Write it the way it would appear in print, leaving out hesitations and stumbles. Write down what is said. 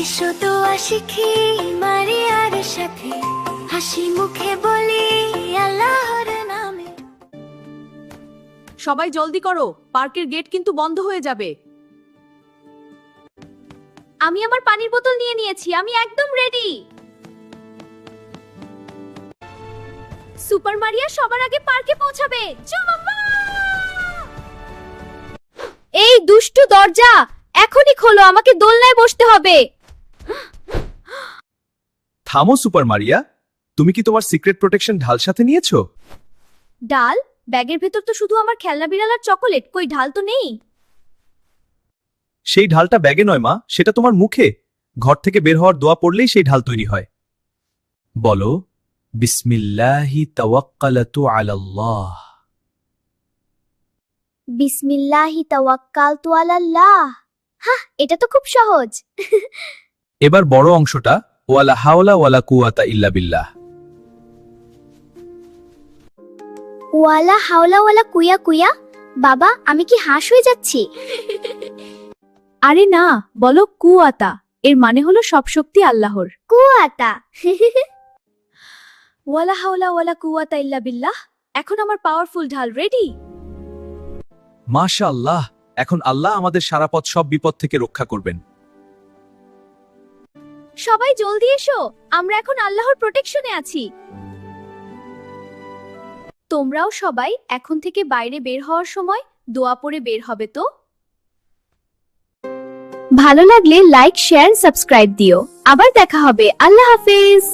এসো তো শিখি মারিয়ার সাথে হাসি মুখে বলি আল্লাহর নামে। সবাই জলদি করো, পার্কের গেট কিন্তু বন্ধ হয়ে যাবে। আমি আমার পানির বোতল নিয়ে নিয়েছি, আমি একদম রেডি। সুপার মারিয়া সবার আগে পার্কে পৌঁছাবে। এই দুষ্টু দরজা এখনই খোলো, আমাকে দোলনায় বসতে হবে। থামো সুপার মারিয়া, তুমি কি তোমার সিক্রেট প্রোটেকশন ঢাল সাথে নিয়েছো? ডাল? ব্যাগের ভেতর তো শুধু আমার খেলনা বিড়াল আর চকোলেট, কই ঢাল তো নেই। সেই ঢালটা ব্যাগে নয় মা, সেটা তোমার মুখে। ঘর থেকে বের হওয়ার দোয়া পড়লেই সেই ঢাল তৈরি হয়। বলো, বিসমিল্লাহি তাওয়াক্কালতু আলাল্লাহ। বিসমিল্লাহি তাওয়াক্কালতু আলাল্লাহ। হ্যাঁ, এটা তো খুব সহজ। এবার বড় অংশটা, ওয়ালা হাওলা ওয়ালা কুওয়াতা ইল্লা বিল্লাহ। ওয়ালা হাওলা ওয়ালা কুয়া কুয়া। বাবা, আমি কি হাঁস হয়ে যাচ্ছি? আরে না, বলো কুয়াতা, এর মানে হলো সব শক্তি আল্লাহর। কুয়াতা। ওয়ালা হাওলা ওয়ালা কুওয়াতা ইল্লা বিল্লাহ। এখন আমার পাওয়ারফুল ঢাল রেডি। মাশাআল্লাহ, এখন আল্লাহ আমাদের সারা পথ সব বিপদ থেকে রক্ষা করবেন। সবাই জলদি এসো, আমরা এখন আল্লাহর প্রোটেকশনে আছি। তোমরাও সবাই এখন থেকে বাইরে বের হওয়ার সময় দোয়া পড়ে বের হবে তো। ভালো লাগলে লাইক, শেয়ার, সাবস্ক্রাইব দিও। আবার দেখা হবে। আল্লাহ হাফেজ।